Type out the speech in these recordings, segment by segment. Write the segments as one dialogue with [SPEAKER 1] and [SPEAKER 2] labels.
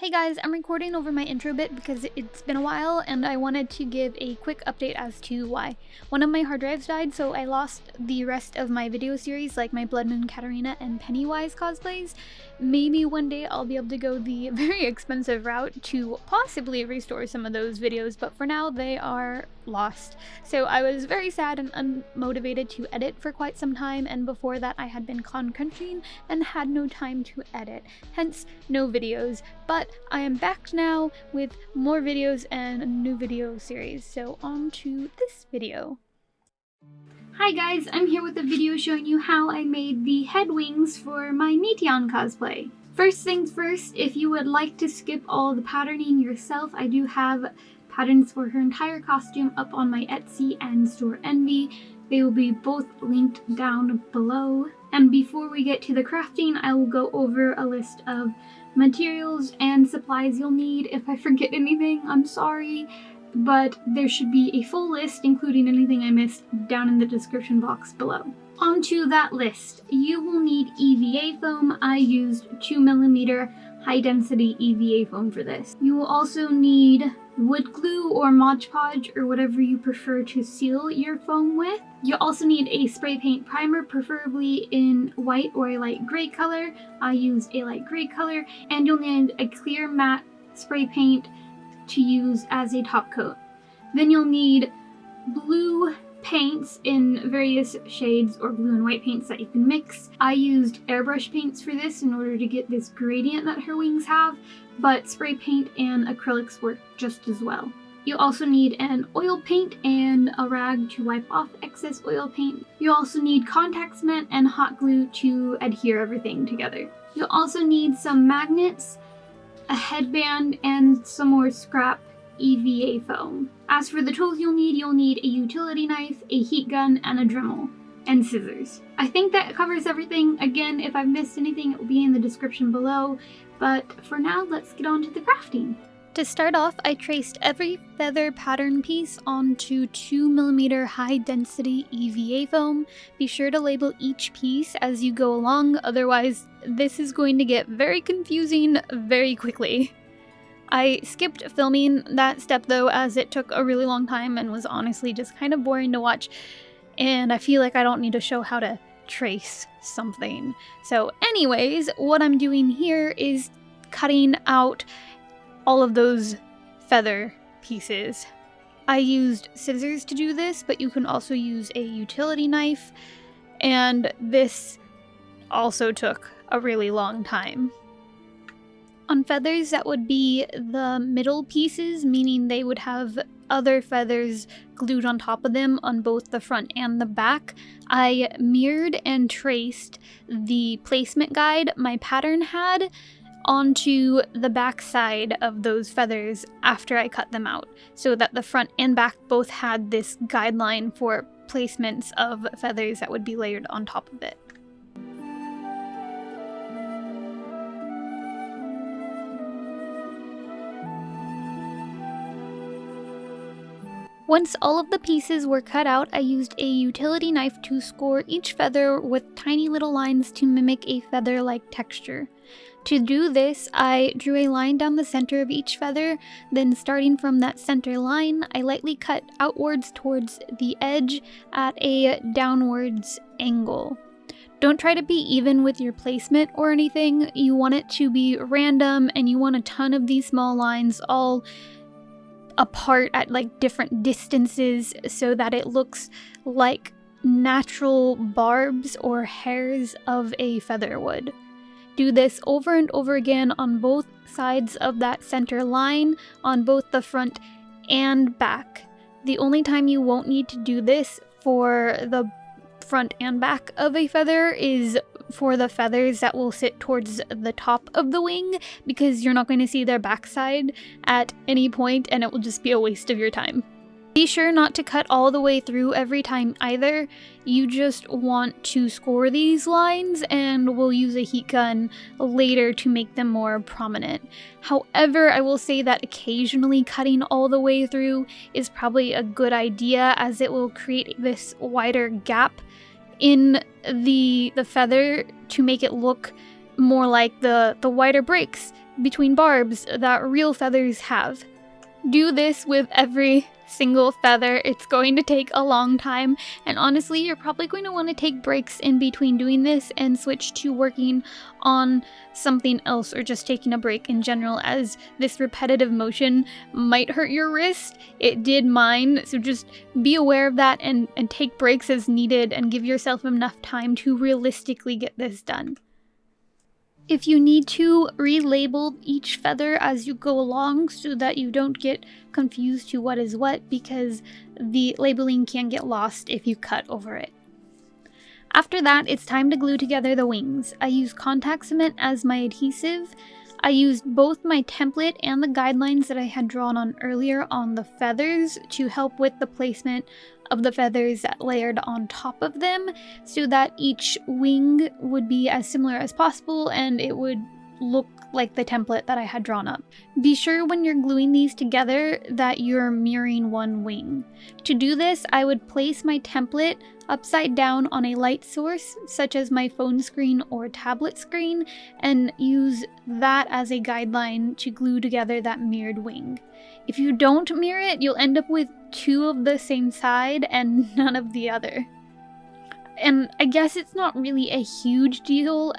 [SPEAKER 1] Hey guys, I'm recording over my intro bit because it's been a while and I wanted to give a quick update as to why. One of my hard drives died, so I lost the rest of my video series like my Blood Moon Katarina and Pennywise cosplays. Maybe one day I'll be able to go the very expensive route to possibly restore some of those videos, but for now they are lost. So I was very sad and unmotivated to edit for quite some time, and before that I had been con-countrying and had no time to edit, hence no videos. But I am back now with more videos and a new video series, so on to this video. Hi guys, I'm here with a video showing you how I made the head wings for my Meteion cosplay. First things first, if you would like to skip all the patterning yourself, I do have patterns for her entire costume up on my Etsy and store Envy. They will be both linked down below. And before we get to the crafting, I will go over a list of materials and supplies you'll need. If I forget anything, I'm sorry, but there should be a full list, including anything I missed, down in the description box below. Onto that list, you will need EVA foam. I used 2mm high density EVA foam for this. You will also need wood glue or Mod Podge or whatever you prefer to seal your foam with. You'll also need a spray paint primer, preferably in white or a light gray color. I used a light gray color. And you'll need a clear matte spray paint to use as a top coat. Then you'll need blue paints in various shades or blue and white paints that you can mix. I used airbrush paints for this in order to get this gradient that her wings have, but spray paint and acrylics work just as well. You also need an oil paint and a rag to wipe off excess oil paint. You also need contact cement and hot glue to adhere everything together. You'll also need some magnets, a headband, and some more scrap EVA foam. As for the tools you'll need a utility knife, a heat gun, and a Dremel, and scissors. I think that covers everything. Again, if I've missed anything, it will be in the description below, but for now, let's get on to the crafting. To start off, I traced every feather pattern piece onto 2mm high density EVA foam. Be sure to label each piece as you go along, otherwise this is going to get very confusing very quickly. I skipped filming that step though, as it took a really long time and was honestly just kind of boring to watch, and I feel like I don't need to show how to trace something. So anyways, what I'm doing here is cutting out all of those feather pieces. I used scissors to do this, but you can also use a utility knife, and this also took a really long time. On feathers, that would be the middle pieces, meaning they would have other feathers glued on top of them on both the front and the back. I mirrored and traced the placement guide my pattern had onto the back side of those feathers after I cut them out, so that the front and back both had this guideline for placements of feathers that would be layered on top of it. Once all of the pieces were cut out, I used a utility knife to score each feather with tiny little lines to mimic a feather-like texture. To do this, I drew a line down the center of each feather, then starting from that center line, I lightly cut outwards towards the edge at a downwards angle. Don't try to be even with your placement or anything. You want it to be random, and you want a ton of these small lines all apart at like different distances so that it looks like natural barbs or hairs of a feather would. Do this over and over again on both sides of that center line, on both the front and back. The only time you won't need to do this for the front and back of a feather is for the feathers that will sit towards the top of the wing, because you're not going to see their backside at any point and it will just be a waste of your time. Be sure not to cut all the way through every time either. You just want to score these lines, and we'll use a heat gun later to make them more prominent. However, I will say that occasionally cutting all the way through is probably a good idea, as it will create this wider gap in the feather to make it look more like the wider breaks between barbs that real feathers have. Do this with every single feather. It's going to take a long time, and honestly, you're probably going to want to take breaks in between doing this and switch to working on something else, or just taking a break in general, as this repetitive motion might hurt your wrist. It did mine, so just be aware of that and take breaks as needed and give yourself enough time to realistically get this done. If you need to, relabel each feather as you go along so that you don't get confused to what is what, because the labeling can get lost if you cut over it. After that, it's time to glue together the wings. I use contact cement as my adhesive. I used both my template and the guidelines that I had drawn on earlier on the feathers to help with the placement of the feathers that layered on top of them, so that each wing would be as similar as possible and it would look like the template that I had drawn up. Be sure when you're gluing these together that you're mirroring one wing. To do this, I would place my template upside down on a light source, such as my phone screen or tablet screen, and use that as a guideline to glue together that mirrored wing. If you don't mirror it, you'll end up with two of the same side and none of the other. And I guess it's not really a huge deal,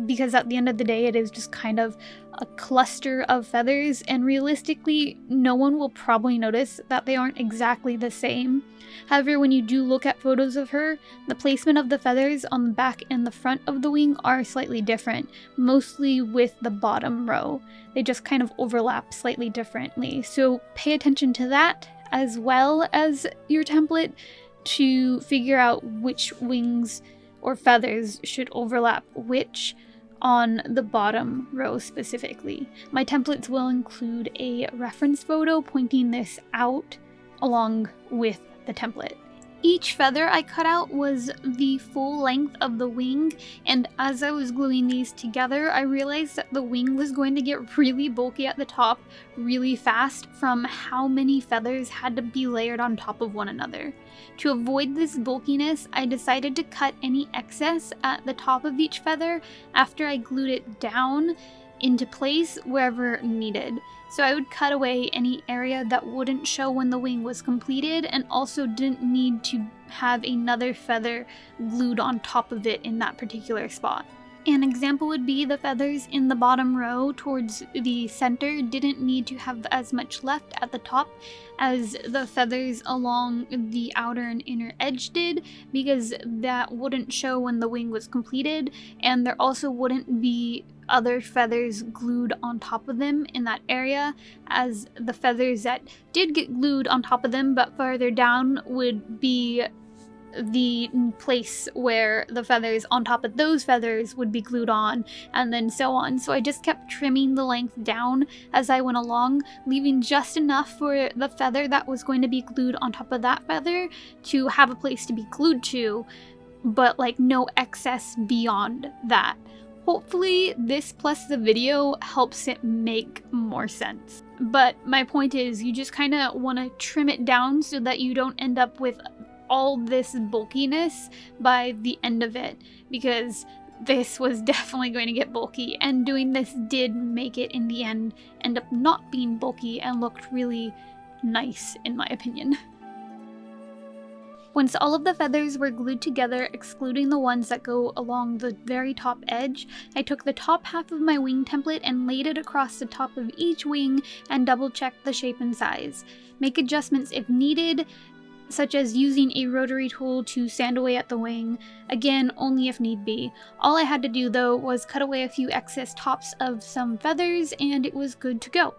[SPEAKER 1] because at the end of the day it is just kind of a cluster of feathers, and realistically no one will probably notice that they aren't exactly the same. However, when you do look at photos of her, the placement of the feathers on the back and the front of the wing are slightly different, mostly with the bottom row. They just kind of overlap slightly differently, so pay attention to that as well as your template to figure out which wings or feathers should overlap which on the bottom row specifically. My templates will include a reference photo pointing this out along with the template. Each feather I cut out was the full length of the wing, and as I was gluing these together, I realized that the wing was going to get really bulky at the top really fast from how many feathers had to be layered on top of one another. To avoid this bulkiness, I decided to cut any excess at the top of each feather after I glued it down into place wherever needed. So I would cut away any area that wouldn't show when the wing was completed, and also didn't need to have another feather glued on top of it in that particular spot. An example would be the feathers in the bottom row towards the center didn't need to have as much left at the top as the feathers along the outer and inner edge did, because that wouldn't show when the wing was completed, and there also wouldn't be other feathers glued on top of them in that area, as the feathers that did get glued on top of them but farther down would be the place where the feathers on top of those feathers would be glued on, and then so on. So I just kept trimming the length down as I went along, leaving just enough for the feather that was going to be glued on top of that feather to have a place to be glued to, but like no excess beyond that. Hopefully this plus the video helps it make more sense. But my point is, you just kind of want to trim it down so that you don't end up with all this bulkiness by the end of it, because this was definitely going to get bulky, and doing this did make it in the end up not being bulky and looked really nice in my opinion. Once all of the feathers were glued together, excluding the ones that go along the very top edge, I took the top half of my wing template and laid it across the top of each wing and double checked the shape and size. Make adjustments if needed, such as using a rotary tool to sand away at the wing, again only if need be. All I had to do though was cut away a few excess tops of some feathers and it was good to go.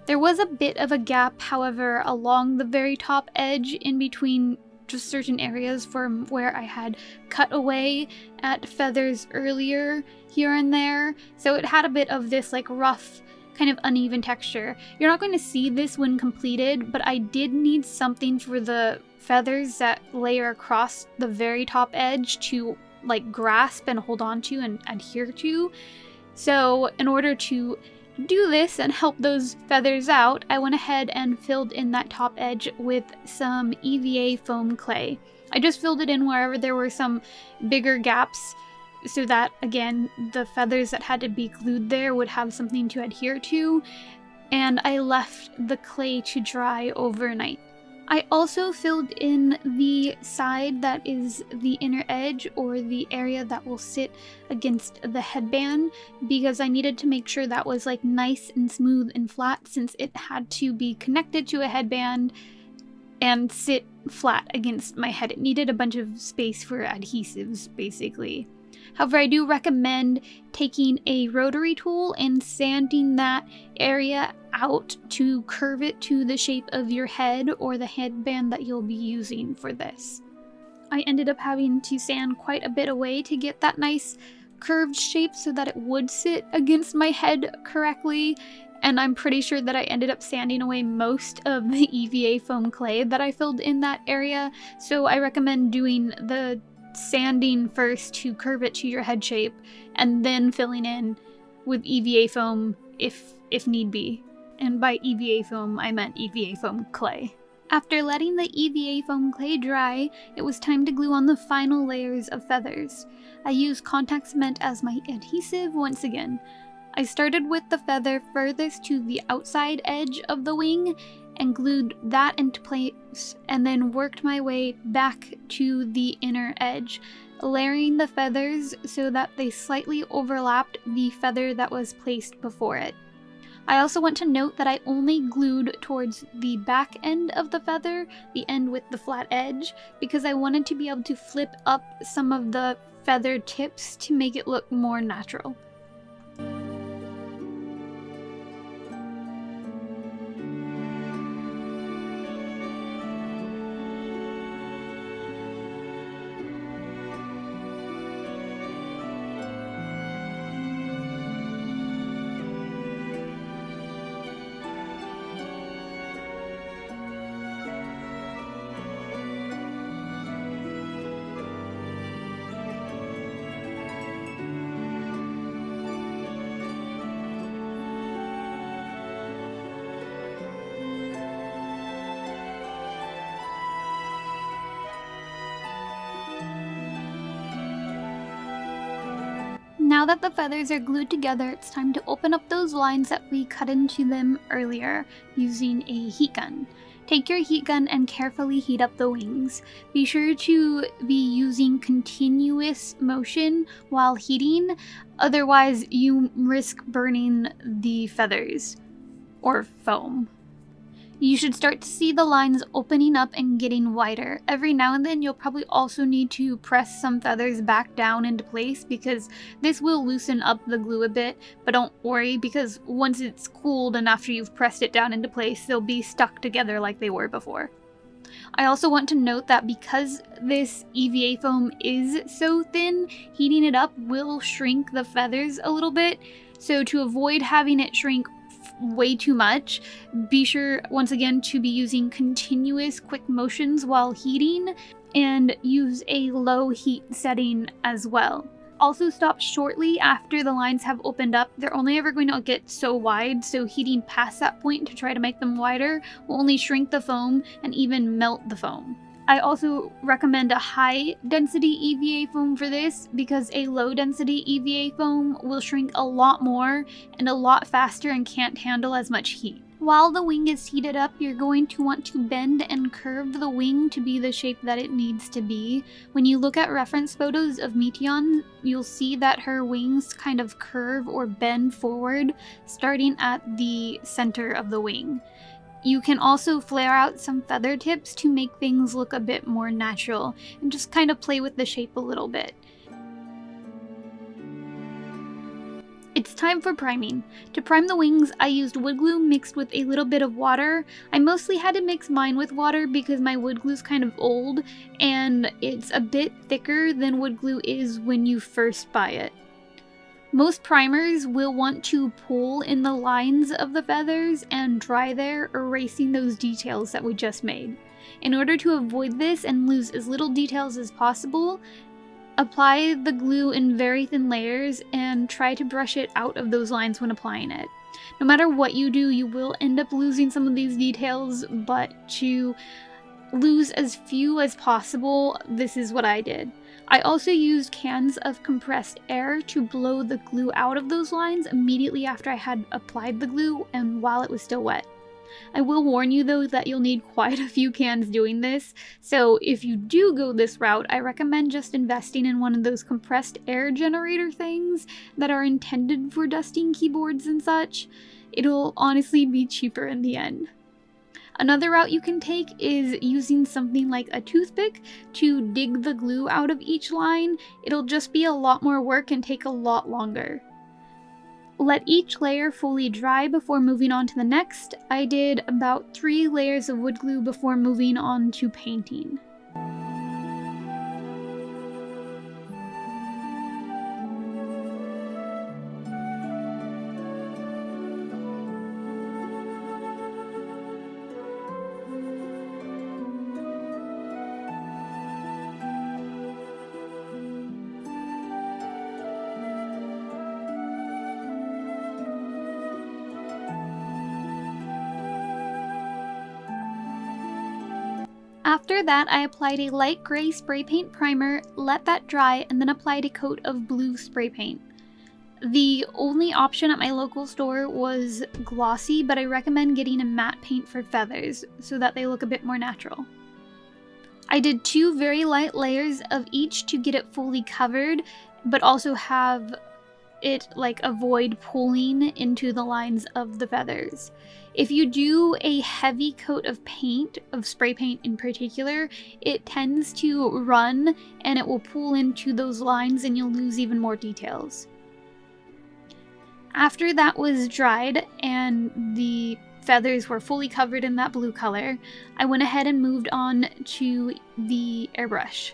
[SPEAKER 1] There was a bit of a gap, however, along the very top edge in between just certain areas from where I had cut away at feathers earlier here and there, so it had a bit of this like rough kind of uneven texture. You're not going to see this when completed, but I did need something for the feathers that layer across the very top edge to like grasp and hold on to and adhere to. So in order to do this and help those feathers out, I went ahead and filled in that top edge with some EVA Foam Clay. I just filled it in wherever there were some bigger gaps so that, again, the feathers that had to be glued there would have something to adhere to, and I left the clay to dry overnight. I also filled in the side that is the inner edge, or the area that will sit against the headband, because I needed to make sure that was like nice and smooth and flat, since it had to be connected to a headband and sit flat against my head. It needed a bunch of space for adhesives, basically. However, I do recommend taking a rotary tool and sanding that area out to curve it to the shape of your head or the headband that you'll be using for this. I ended up having to sand quite a bit away to get that nice curved shape so that it would sit against my head correctly, and I'm pretty sure that I ended up sanding away most of the EVA foam clay that I filled in that area, so I recommend doing the sanding first to curve it to your head shape, and then filling in with EVA foam if need be. And by EVA foam, I meant EVA foam clay. After letting the EVA foam clay dry, it was time to glue on the final layers of feathers. I used contact cement as my adhesive once again. I started with the feather furthest to the outside edge of the wing and glued that into place, and then worked my way back to the inner edge, layering the feathers so that they slightly overlapped the feather that was placed before it. I also want to note that I only glued towards the back end of the feather, the end with the flat edge, because I wanted to be able to flip up some of the feather tips to make it look more natural. Now that the feathers are glued together, it's time to open up those lines that we cut into them earlier using a heat gun. Take your heat gun and carefully heat up the wings. Be sure to be using continuous motion while heating, otherwise you risk burning the feathers or foam. You should start to see the lines opening up and getting wider. Every now and then you'll probably also need to press some feathers back down into place, because this will loosen up the glue a bit, but don't worry, because once it's cooled and after you've pressed it down into place, they'll be stuck together like they were before. I also want to note that because this EVA foam is so thin, heating it up will shrink the feathers a little bit, so to avoid having it shrink way too much, be sure once again to be using continuous quick motions while heating, and use a low heat setting as well. Also stop shortly after the lines have opened up. They're only ever going to get so wide, so heating past that point to try to make them wider will only shrink the foam and even melt the foam. I also recommend a high density EVA foam for this, because a low density EVA foam will shrink a lot more and a lot faster and can't handle as much heat. While the wing is heated up, you're going to want to bend and curve the wing to be the shape that it needs to be. When you look at reference photos of Meteion, you'll see that her wings kind of curve or bend forward, starting at the center of the wing. You can also flare out some feather tips to make things look a bit more natural, and just kind of play with the shape a little bit. It's time for priming. To prime the wings, I used wood glue mixed with a little bit of water. I mostly had to mix mine with water because my wood glue is kind of old, and it's a bit thicker than wood glue is when you first buy it. Most primers will want to pull in the lines of the feathers and dry there, erasing those details that we just made. In order to avoid this and lose as little details as possible, apply the glue in very thin layers and try to brush it out of those lines when applying it. No matter what you do, you will end up losing some of these details, but to lose as few as possible, this is what I did. I also used cans of compressed air to blow the glue out of those lines immediately after I had applied the glue and while it was still wet. I will warn you though that you'll need quite a few cans doing this, so if you do go this route, I recommend just investing in one of those compressed air generator things that are intended for dusting keyboards and such. It'll honestly be cheaper in the end. Another route you can take is using something like a toothpick to dig the glue out of each line. It'll just be a lot more work and take a lot longer. Let each layer fully dry before moving on to the next. I did about 3 layers of wood glue before moving on to painting. After that, I applied a light gray spray paint primer, let that dry, and then applied a coat of blue spray paint. The only option at my local store was glossy, but I recommend getting a matte paint for feathers so that they look a bit more natural. I did 2 very light layers of each to get it fully covered, but also have it avoid pulling into the lines of the feathers. If you do a heavy coat of paint, of spray paint in particular, it tends to run and it will pull into those lines and you'll lose even more details. After that was dried and the feathers were fully covered in that blue color, I went ahead and moved on to the airbrush.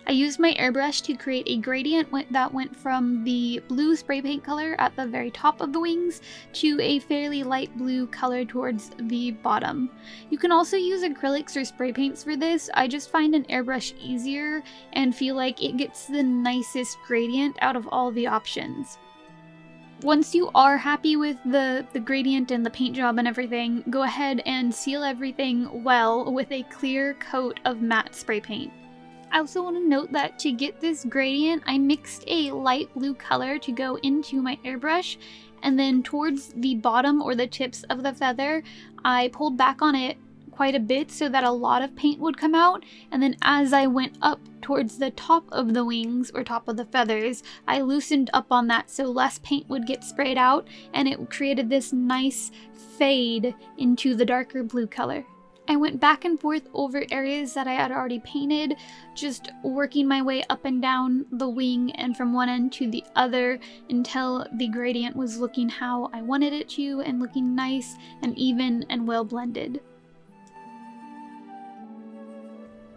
[SPEAKER 1] I used my airbrush to create a gradient that went from the blue spray paint color at the very top of the wings to a fairly light blue color towards the bottom. You can also use acrylics or spray paints for this. I just find an airbrush easier and feel like it gets the nicest gradient out of all the options. Once you are happy with the gradient and the paint job and everything, go ahead and seal everything well with a clear coat of matte spray paint. I also want to note that to get this gradient, I mixed a light blue color to go into my airbrush, and then towards the bottom or the tips of the feather, I pulled back on it quite a bit so that a lot of paint would come out, and then as I went up towards the top of the wings or top of the feathers, I loosened up on that so less paint would get sprayed out, and it created this nice fade into the darker blue color. I went back and forth over areas that I had already painted, just working my way up and down the wing and from one end to the other until the gradient was looking how I wanted it to and looking nice and even and well blended.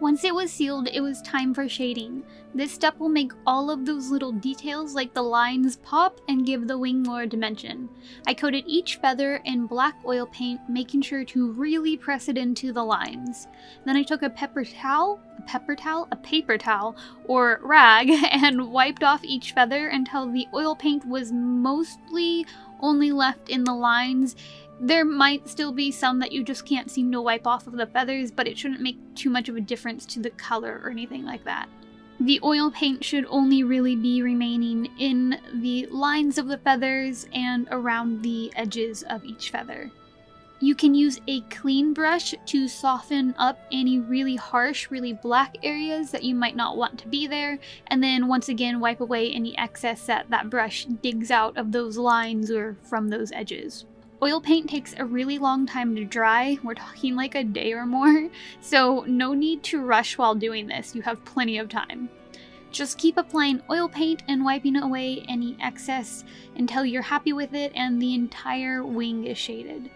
[SPEAKER 1] Once it was sealed, it was time for shading. This step will make all of those little details like the lines pop and give the wing more dimension. I coated each feather in black oil paint, making sure to really press it into the lines. Then I took a paper towel, or rag, and wiped off each feather until the oil paint was mostly only left in the lines. There might still be some that you just can't seem to wipe off of the feathers, but it shouldn't make too much of a difference to the color or anything like that. The oil paint should only really be remaining in the lines of the feathers and around the edges of each feather. You can use a clean brush to soften up any really harsh, really black areas that you might not want to be there, and then once again wipe away any excess that brush digs out of those lines or from those edges. Oil paint takes a really long time to dry, we're talking like a day or more, so no need to rush while doing this, you have plenty of time. Just keep applying oil paint and wiping away any excess until you're happy with it and the entire wing is shaded.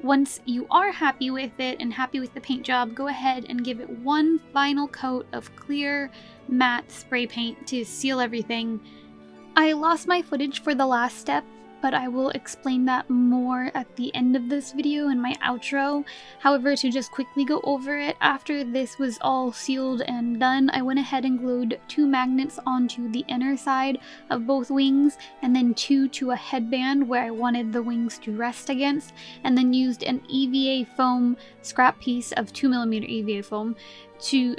[SPEAKER 1] Once you are happy with it and happy with the paint job, go ahead and give it one final coat of clear, matte spray paint to seal everything. I lost my footage for the last step, but I will explain that more at the end of this video in my outro. However, to just quickly go over it, after this was all sealed and done, I went ahead and glued 2 magnets onto the inner side of both wings, and then 2 to a headband where I wanted the wings to rest against, and then used an EVA foam scrap piece of 2mm EVA foam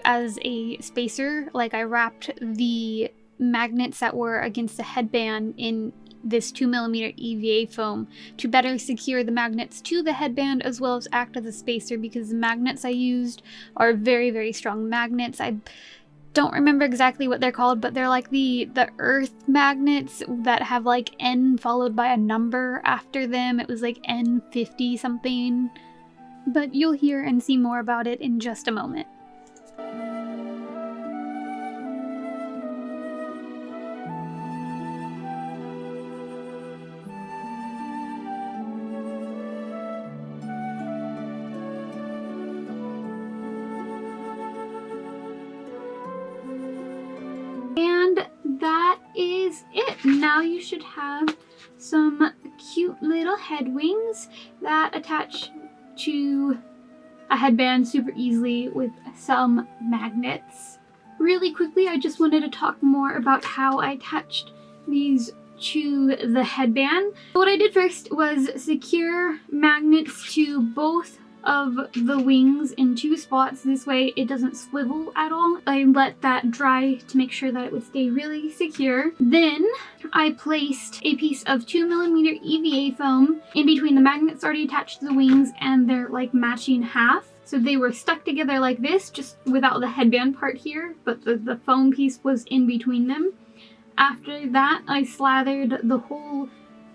[SPEAKER 1] as a spacer. Like, I wrapped the magnets that were against the headband in this 2mm EVA foam to better secure the magnets to the headband, as well as act as a spacer, because the magnets I used are very, very strong magnets. I don't remember exactly what they're called, but they're like the earth magnets that have like N followed by a number after them. It was like N50 something, but you'll hear and see more about it in just a moment. And that is it. Now you should have some cute little head wings that attach to a headband super easily with some magnets. Really quickly, I just wanted to talk more about how I attached these to the headband. What I did first was secure magnets to both of the wings in 2 spots. This way it doesn't swivel at all. I let that dry to make sure that it would stay really secure. Then I placed a piece of 2mm EVA foam in between the magnets already attached to the wings and their like matching half. So they were stuck together like this, just without the headband part here, but the foam piece was in between them. After that, I slathered the whole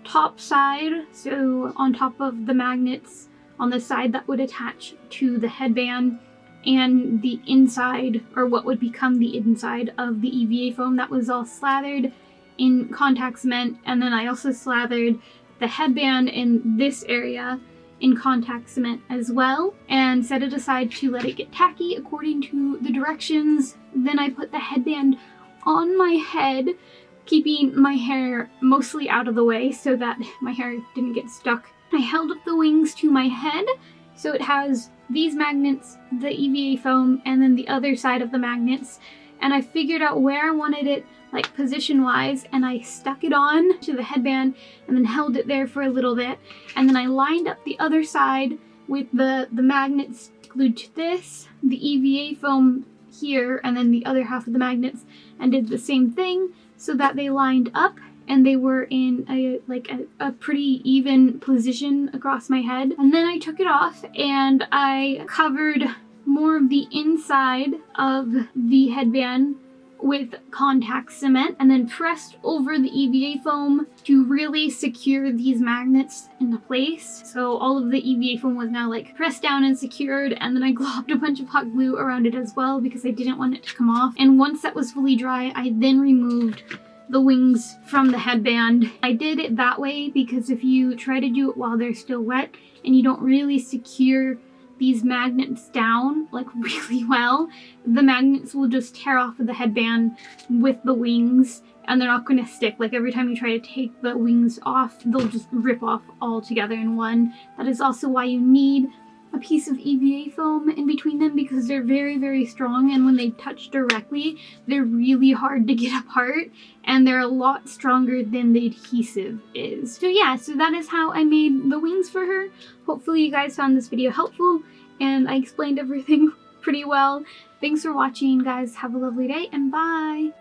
[SPEAKER 1] top side, so on top of the magnets on the side that would attach to the headband, and the inside, or what would become the inside of the EVA foam, that was all slathered in contact cement. And then I also slathered the headband in this area in contact cement as well, and set it aside to let it get tacky according to the directions. Then I put the headband on my head, keeping my hair mostly out of the way so that my hair didn't get stuck. I held up the wings to my head, so it has these magnets, the EVA foam, and then the other side of the magnets. And I figured out where I wanted it, like position-wise, and I stuck it on to the headband and then held it there for a little bit. And then I lined up the other side with the magnets glued to this, the EVA foam here, and then the other half of the magnets, and did the same thing so that they lined up and they were in a pretty even position across my head. And then I took it off and I covered more of the inside of the headband with contact cement, and then pressed over the EVA foam to really secure these magnets into place. So all of the EVA foam was now like pressed down and secured, and then I globbed a bunch of hot glue around it as well because I didn't want it to come off. And once that was fully dry, I then removed the wings from the headband. I did it that way because if you try to do it while they're still wet and you don't really secure these magnets down like really well, the magnets will just tear off of the headband with the wings and they're not going to stick. Like every time you try to take the wings off, they'll just rip off all together in one. That is also why you need a piece of EVA foam in between them, because they're very, very strong, and when they touch directly, they're really hard to get apart, and they're a lot stronger than the adhesive is. So yeah, so that is how I made the wings for her. Hopefully you guys found this video helpful, and I explained everything pretty well. Thanks for watching, guys. Have a lovely day, and bye!